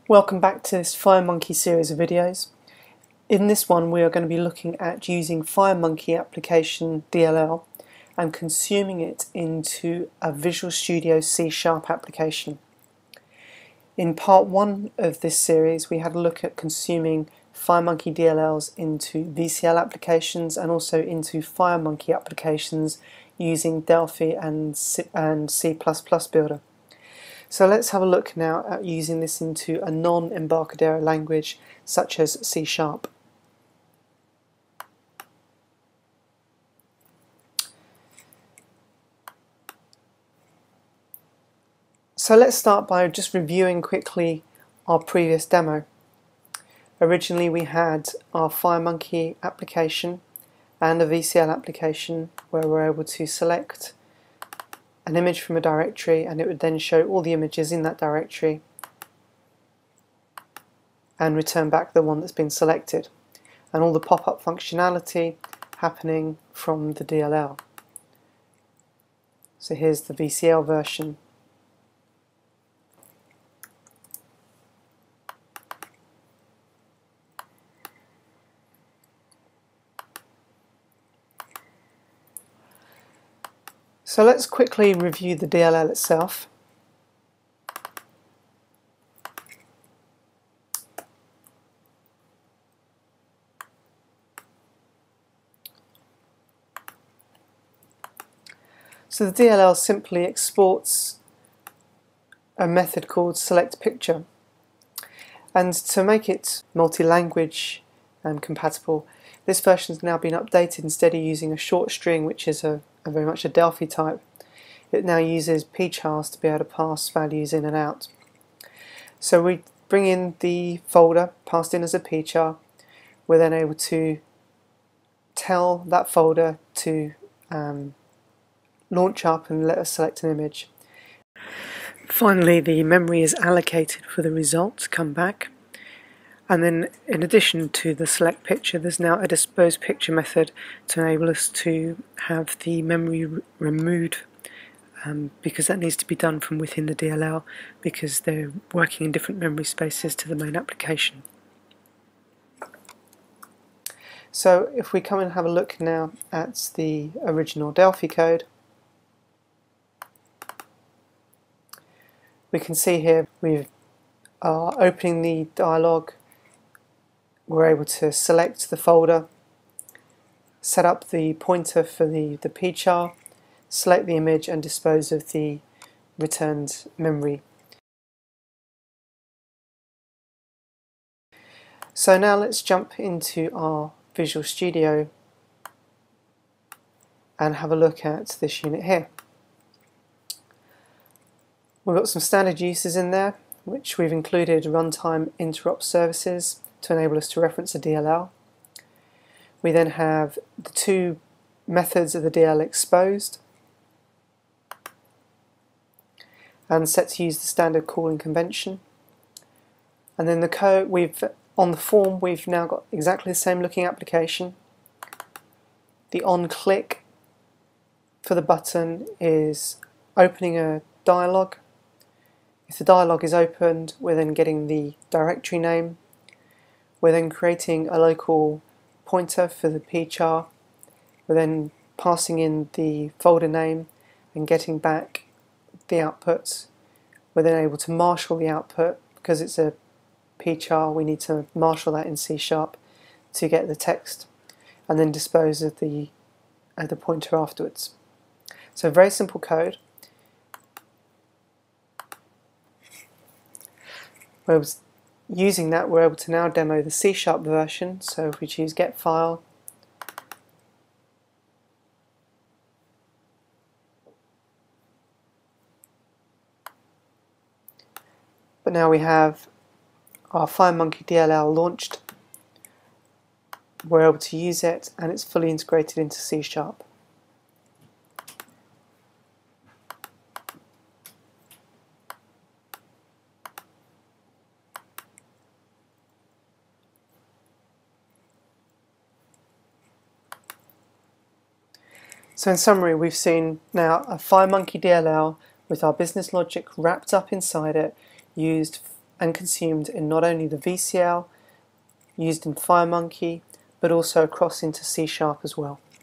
Welcome back to this FireMonkey series of videos. In this one we are going to be looking at using FireMonkey application DLL and consuming it into a Visual Studio C# application. In part 1 of this series we had a look at consuming FireMonkey DLLs into VCL applications and also into FireMonkey applications using Delphi and C++ Builder. So let's have a look now at using this into a non-Embarcadero language such as C#. So let's start by just reviewing quickly our previous demo. Originally we had our FireMonkey application and a VCL application where we're able to select an image from a directory and it would then show all the images in that directory and return back the one that's been selected, and all the pop-up functionality happening from the DLL. So here's the VCL version. So let's quickly review the DLL itself. So the DLL simply exports a method called select_picture, and to make it multi-language and compatible, this version has now been updated. Instead of using a short string, which is very much a Delphi type, it now uses pchars to be able to pass values in and out. So we bring in the folder passed in as a pchar. We're then able to tell that folder to launch up and let us select an image. Finally, the memory is allocated for the result to come back. And then in addition to the select picture, there's now a dispose picture method to enable us to have the memory removed, because that needs to be done from within the DLL because they're working in different memory spaces to the main application. So if we come and have a look now at the original Delphi code, we can see here we are opening the dialog. We're able to select the folder, set up the pointer for the pchar, select the image and dispose of the returned memory. So now let's jump into our Visual Studio and have a look at this unit here. We've got some standard uses in there, which we've included runtime interrupt services to enable us to reference a DLL. We then have the two methods of the DLL exposed and set to use the standard calling convention. And then the code on the form we've now got exactly the same looking application. The on click for the button is opening a dialog. If the dialog is opened, we're then getting the directory name. We're then creating a local pointer for the pchar. We're then passing in the folder name and getting back the output. We're then able to marshal the output. Because it's a pchar, we need to marshal that in C# to get the text and then dispose of the pointer afterwards. So very simple code. Using that, we're able to now demo the C# version. So if we choose get file, but now we have our FireMonkey DLL launched. We're able to use it and it's fully integrated into C#. So in summary, we've seen now a FireMonkey DLL with our business logic wrapped up inside it, used and consumed in not only the VCL, used in FireMonkey, but also across into C# as well.